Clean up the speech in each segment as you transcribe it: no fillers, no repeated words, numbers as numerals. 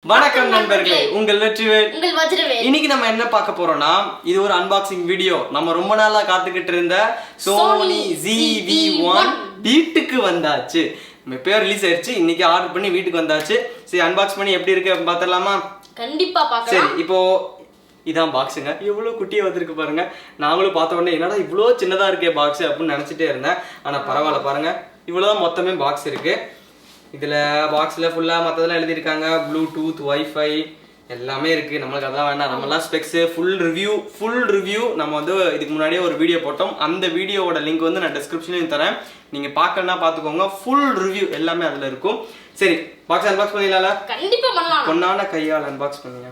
வணக்கம் நண்பர்களே, உங்கள் வெற்றிவேல், உங்கள் வஜ்ரவேல். இன்னைக்கு நம்ம என்ன பார்க்க போறோம்னா, இது ஒரு அன்பாக்சிங் வீடியோ. நம்ம ரொம்ப நாளா காத்துக்கிட்டு இருந்த Sony ZV-1 வீட்டுக்கு வந்தாச்சு. பேர் ரிலீஸ் ஆயிருச்சு. இன்னைக்கு ஆர்டர் பண்ணி வீட்டுக்கு வந்தாச்சு. சரி, அன்பாக்ஸ் பண்ணி எப்படி இருக்கு பாத்திரலாமா? கண்டிப்பா பார்க்கலாம். சரி, இப்போ இதான் பாக்ஸுங்க. எவ்வளவு குட்டியா வந்திருக்கு பாருங்க. நாங்களும் பார்த்த உடனே என்னடா இவ்வளோ சின்னதா இருக்கே பாக்ஸ் அப்படின்னு நினைச்சிட்டே இருந்தேன். ஆனா பரவாயில்ல, பாருங்க இவ்வளவுதான் மொத்தமே பாக்ஸ் இருக்கு. இதுல பாக்ஸ்ல ஃபுல்லா மத்ததெல்லாம் எழுதிருக்காங்க. ப்ளூடூத், வைஃபை எல்லாமே இருக்கு. நம்மளுக்கு அதெல்லாம் வேண்டாம். நம்மலாம் ஸ்பெக்ஸ் ஃபுல் ரிவ்யூ நம்ம வந்து இதுக்கு முன்னாடியே ஒரு வீடியோ போட்டோம். அந்த வீடியோவோட லிங்க் வந்து நான் டிஸ்கிரிப்ஷன்லயும் தரேன். நீங்க பார்க்கணும்னா பாத்துக்கோங்க. ஃபுல் ரிவ்யூ எல்லாமே அதுல இருக்கும். சரி, பாக்ஸ் அன்பாக்ஸ் பண்ணிடலாம்ல? கண்டிப்பா பண்ணலாம். பொண்ணான கையால் அன்பாக்ஸ் பண்ணுங்க.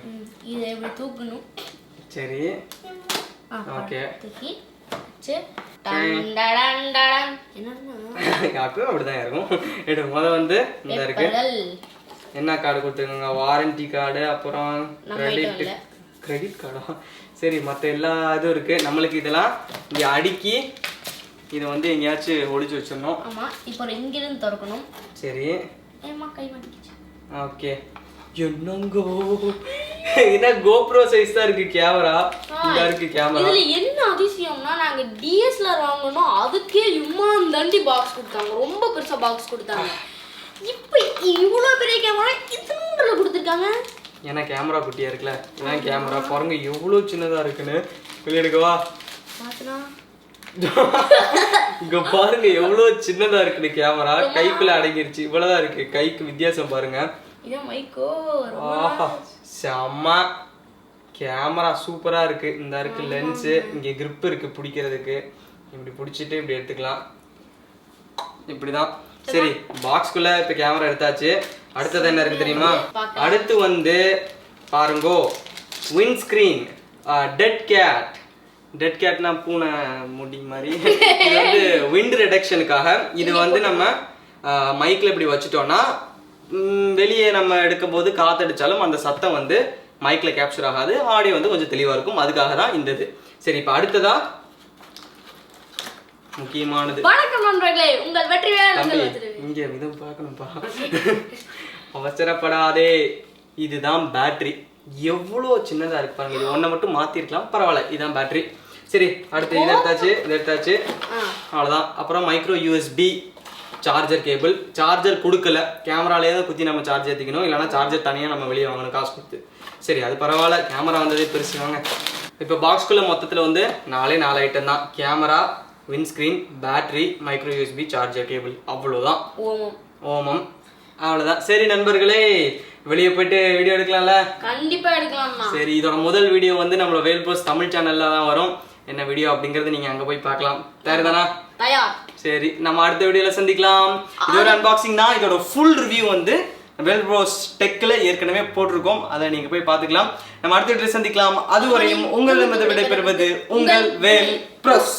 இதை எப்படி தூக்கணும்? சரி, ஓகே. அப்பயும் அப்படிதான் இருக்கும். முதல் வந்து இந்த இருக்கு. என்ன கார்டு கொடுத்துருக்காங்க? வாரண்டி கார்டு, அப்புறம் கிரெடிட் கார்டா? சரி, மற்ற எல்லா இதுவும் இருக்கு. நம்மளுக்கு இதெல்லாம் இங்க அடுக்கி இதை வந்து எங்கேயாச்சும் ஒளிச்சு வச்சிடணும். ஆமா, இப்போ இங்கிருந்து திறக்கணும். சரி, கை மாட்டிக்கிச்சு. ஓகே. என்னங்கோ என்ன GoPro சைஸ் தான் இருக்கு கேமரா. இந்த இருக்கு கேமரா. இதுல என்ன அதிசயம்னா, நாங்க DSLR வாங்கணும், அதுக்கே இம்மான் தண்டி பாக்ஸ் கொடுத்தாங்க. ரொம்ப பெருசா பாக்ஸ் கொடுத்தாங்க. இப்போ இவ்வளவு பெரிய கேமரா இதுல கொடுத்திருக்காங்க. ஏன்னா கேமரா குட்டியா இருக்குல்ல. இதான் கேமரா. பாருங்க எவ்வளவு சின்னதா இருக்குன்னு. வெளியெடுக்கவா? பாத்துனா இங்க பாருங்க எவ்வளவு சின்னதா இருக்குது கேமரா. கைக்குள்ள அடங்கிருச்சு. இவ்வளவுதான் இருக்கு. கைக்கு வித்தியாசம் பாருங்க. செம்ம கேமரா, சூப்பரா இருக்கு. இந்த இருக்கு லென்ஸ், இங்க கிரிப் இருக்கு பிடிக்கிறதுக்கு. இப்படி பிடிச்சிட்டு இப்படி எடுத்துக்கலாம். இப்படிதான். சரி, பாக்ஸ்குள்ள இப்ப கேமரா எடுத்தாச்சு. அடுத்தது என்ன இருக்கு தெரியுமா? அடுத்து வந்து பாருங்கோ, விண்ட் ஸ்கிரீன். டெட் கேட்னா பூனை முடி மாதிரி. இது வந்து விண்ட் ரிடக்ஷனுக்காக. இது வந்து நம்ம மைக்ல இப்படி வச்சுட்டோம்னா வெளியே நம்ம எடுக்கும் போது காத்தடிச்சாலும் அந்த சத்தம் வந்து மைக்ல கேப்சர் ஆகாது. ஆடியோ வந்து கொஞ்சம் தெளிவா இருக்கும். அதுக்காக தான் இந்த இது. சரி, இப்ப அடுத்ததா முக்கியமானது. வணக்கம் நண்பர்களே, உங்கள் வெற்றிவேல். இங்க இதுவும் பார்க்கணும்பா. அவசரப்படாதே. இதுதான் பேட்டரி. எவ்வளவு சின்னதா இருக்கு பாருங்க. இது ஒன்றை மட்டும் மாத்திருக்கலாம், பரவாயில்ல. இதுதான் பேட்டரி. சரி, அடுத்து இதை எடுத்தாச்சு. அவ்வளவுதான். அப்புறம் micro USB charger cable. Charger கொடுக்கல, கேமராலே தான் குத்தி நம்ம சார்ஜ் ஏற்றிக்கணும். இல்லைனா சார்ஜர் தனியாக நம்ம வெளியே வாங்கணும் காசு கொடுத்து. சரி, அது பரவாயில்ல. கேமரா வந்ததே பெருசு. வாங்க. இப்போ பாக்ஸ்குள்ளே மொத்தத்தில் வந்து 4 ஐட்டம் தான். Camera, windscreen, battery, micro USB charger cable. அவ்வளோதான். ஓமம் அவ்வளோதான். சரி நண்பர்களே, வெளியே போயிட்டு வீடியோ எடுக்கலாம்ல? கண்டிப்பா எடுக்கலாம். சரி, இதோட முதல் வீடியோ வந்து நம்மளோட VelBros தமிழ் சேனல்ல தான் வரும். என்ன வீடியோ அப்படிங்கறது நீங்க அங்க போய் பார்க்கலாம். தயார்தானா? தயார். சரி, நம்ம அடுத்த வீடியோல சந்திக்கலாம். இது ஒரு அன்பாக்சிங் தான். இதோட ஃபுல் ரிவ்யூ வந்து VelBros டெக்ல ஏற்கனவே போட்டிருக்கோம். அதை நீங்க போய் பார்த்துக்கலாம். நம்ம அடுத்த வீடியோல சந்திக்கலாம். அதுவரையும் உங்களிடமிருந்து விடைபெறுவது உங்கள் VelBros.